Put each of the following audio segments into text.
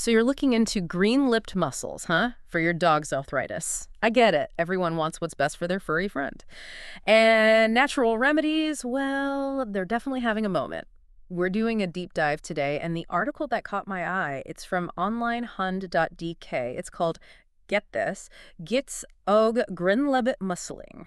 So you're looking into green-lipped mussels, huh? For your dog's arthritis. I get it. Everyone wants what's best for their furry friend. And natural remedies, well, they're definitely having a moment. We're doing a deep dive today, and the article that caught my eye, it's from Onlinehund.dk. It's called, get this, Gits og grønlippet musseling.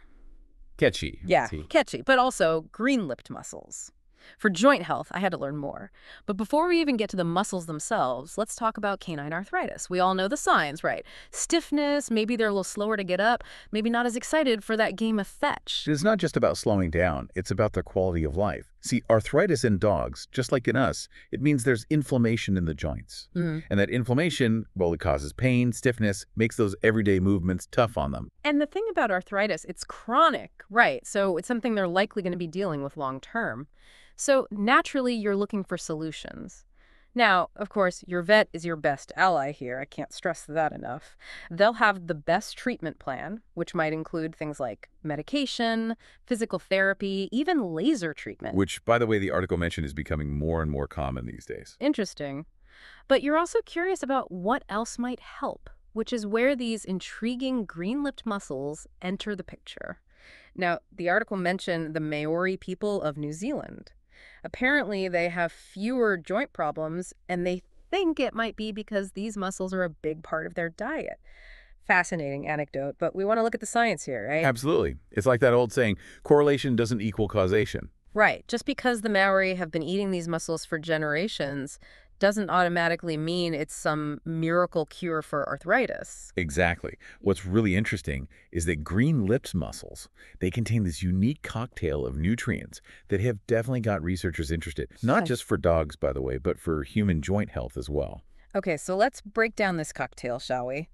Catchy. Yeah, See. catchy, but also green-lipped mussels. For joint health, I had to learn more. But before we even get to the muscles themselves, let's talk about canine arthritis. We all know the signs, right? Stiffness, maybe they're a little slower to get up, maybe not as excited for that game of fetch. It's not just about slowing down, it's about their quality of life. See, arthritis in dogs, just like in us, it means there's inflammation in the joints. And that inflammation, well, it causes pain, stiffness, makes those everyday movements tough on them. And the thing about arthritis, it's chronic, right? So it's something they're likely going to be dealing with long term. So naturally, you're looking for solutions. Now, of course, your vet is your best ally here. I can't stress that enough. They'll have the best treatment plan, which might include things like medication, physical therapy, even laser treatment. Which, by the way, the article mentioned is becoming more and more common these days. Interesting. But you're also curious about what else might help, which is where these intriguing green-lipped mussels enter the picture. Now, the article mentioned the Maori people of New Zealand. Apparently, they have fewer joint problems, and they think it might be because these mussels are a big part of their diet. Fascinating anecdote, but we want to look at the science here, right? Absolutely. It's like that old saying, correlation doesn't equal causation. Right. Just because the Maori have been eating these mussels for generations doesn't automatically mean it's some miracle cure for arthritis. Exactly. What's really interesting is that green-lipped mussels, they contain this unique cocktail of nutrients that have definitely got researchers interested. Not just for dogs, by the way, but for human joint health as well. Okay, so let's break down this cocktail, shall we?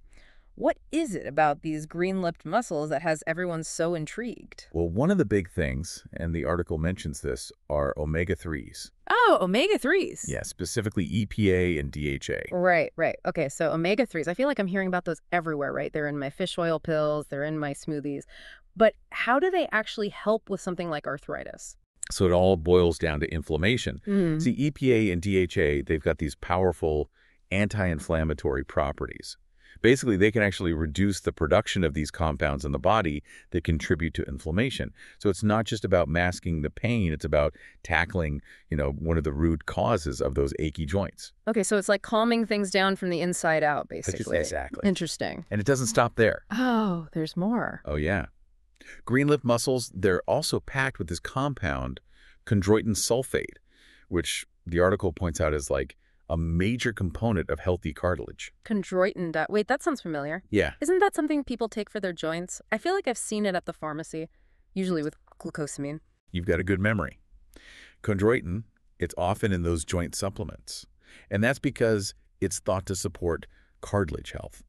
What is it about these green-lipped mussels that has everyone so intrigued? Well, one of the big things, and the article mentions this, are omega-3s. Oh, omega-3s. Yeah, specifically EPA and DHA. Right. Okay, so omega-3s. I feel like I'm hearing about those everywhere, right? They're in my fish oil pills, they're in my smoothies. But how do they actually help with something like arthritis? So it all boils down to inflammation. See, EPA and DHA, they've got these powerful anti-inflammatory properties. Basically, they can actually reduce the production of these compounds in the body that contribute to inflammation. So it's not just about masking the pain, it's about tackling, one of the root causes of those achy joints. Okay, so it's like calming things down from the inside out, basically. Exactly. Interesting. And it doesn't stop there. Oh, there's more. Oh, yeah. Green-lipped mussels, they're also packed with this compound, chondroitin sulfate, which the article points out is like a major component of healthy cartilage. Chondroitin. Wait, that sounds familiar. Yeah. Isn't that something people take for their joints? I feel like I've seen it at the pharmacy, usually with glucosamine. You've got a good memory. Chondroitin, it's often in those joint supplements. And that's because it's thought to support cartilage health.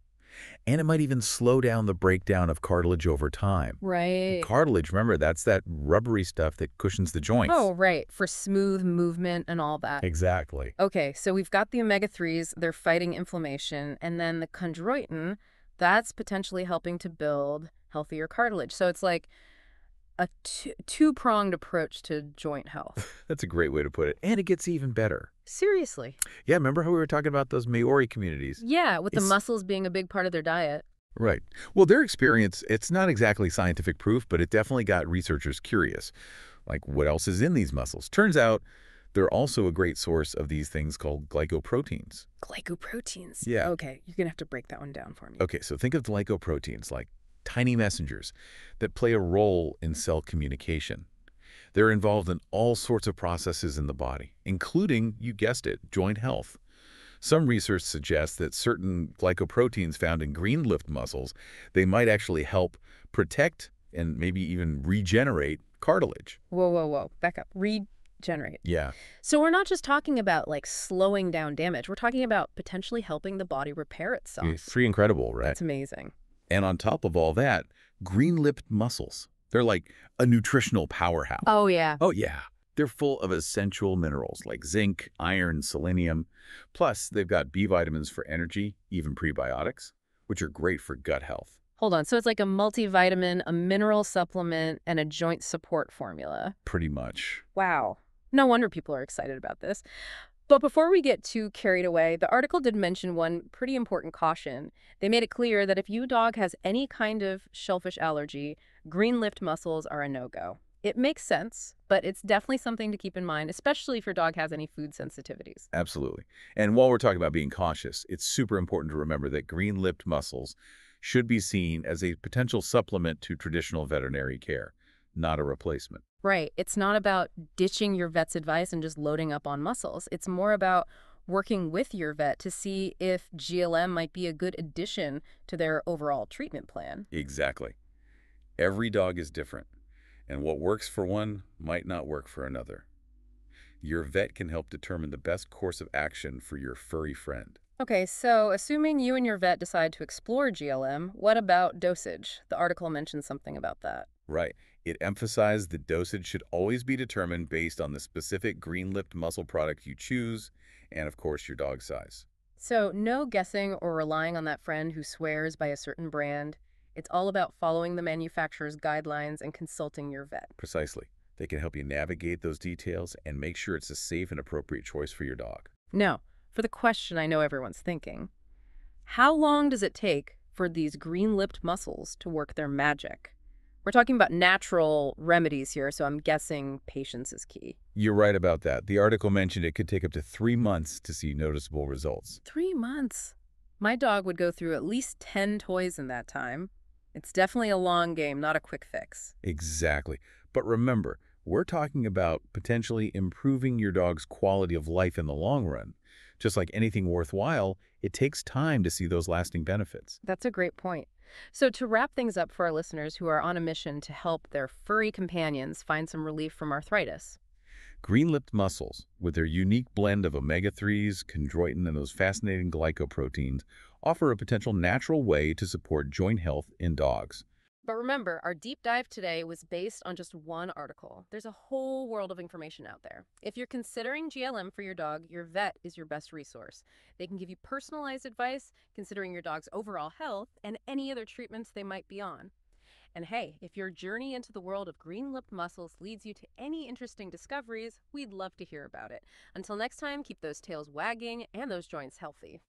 And it might even slow down the breakdown of cartilage over time. Right. Cartilage, remember, that's that rubbery stuff that cushions the joints. Oh, right. For smooth movement and all that. Exactly. Okay, so we've got the omega-3s, they're fighting inflammation, and then the chondroitin, that's potentially helping to build healthier cartilage. So it's like a two-pronged approach to joint health. That's a great way to put it. And it gets even better. Seriously. Yeah, remember how we were talking about those Maori communities? Yeah, with the mussels being a big part of their diet. Right. Well, their experience, it's not exactly scientific proof, but it definitely got researchers curious. Like, what else is in these mussels? Turns out they're also a great source of these things called glycoproteins. Glycoproteins? Yeah. Okay, you're going to have to break that one down for me. Okay, so think of glycoproteins like tiny messengers that play a role in cell communication. They're involved in all sorts of processes in the body, including, you guessed it, joint health. Some research suggests that certain glycoproteins found in green-lipped mussels, they might actually help protect and maybe even regenerate cartilage. Whoa. Back up. Regenerate. Yeah. So we're not just talking about like slowing down damage. We're talking about potentially helping the body repair itself. It's pretty incredible, right? It's amazing. And on top of all that, green-lipped mussels, they're like a nutritional powerhouse. Oh, yeah. Oh, yeah. They're full of essential minerals like zinc, iron, selenium. Plus, they've got B vitamins for energy, even prebiotics, which are great for gut health. Hold on. So it's like a multivitamin, a mineral supplement, and a joint support formula. Pretty much. Wow. No wonder people are excited about this. But before we get too carried away, the article did mention one pretty important caution. They made it clear that if your dog has any kind of shellfish allergy, green lipped mussels are a no-go. It makes sense, but it's definitely something to keep in mind, especially if your dog has any food sensitivities. Absolutely. And while we're talking about being cautious, it's super important to remember that green-lipped mussels should be seen as a potential supplement to traditional veterinary care, not a replacement. Right. It's not about ditching your vet's advice and just loading up on mussels. It's more about working with your vet to see if GLM might be a good addition to their overall treatment plan. Exactly. Every dog is different, and what works for one might not work for another. Your vet can help determine the best course of action for your furry friend. Okay, so assuming you and your vet decide to explore GLM, what about dosage? The article mentions something about that. Right. It emphasized that dosage should always be determined based on the specific green-lipped mussel product you choose and, of course, your dog size. So, no guessing or relying on that friend who swears by a certain brand. It's all about following the manufacturer's guidelines and consulting your vet. Precisely. They can help you navigate those details and make sure it's a safe and appropriate choice for your dog. Now, for the question I know everyone's thinking, how long does it take for these green-lipped mussels to work their magic? We're talking about natural remedies here, so I'm guessing patience is key. You're right about that. The article mentioned it could take up to 3 months to see noticeable results. 3 months. My dog would go through at least 10 toys in that time. It's definitely a long game, not a quick fix. Exactly. But remember, we're talking about potentially improving your dog's quality of life in the long run. Just like anything worthwhile, it takes time to see those lasting benefits. That's a great point. So, to wrap things up for our listeners who are on a mission to help their furry companions find some relief from arthritis, Green-lipped mussels, with their unique blend of omega-3s, chondroitin, and those fascinating glycoproteins, offer a potential natural way to support joint health in dogs. but remember, our deep dive today was based on just one article. There's a whole world of information out there. If you're considering GLM for your dog, your vet is your best resource. They can give you personalized advice considering your dog's overall health and any other treatments they might be on. And hey, if your journey into the world of green-lipped mussels leads you to any interesting discoveries, we'd love to hear about it. Until next time, keep those tails wagging and those joints healthy.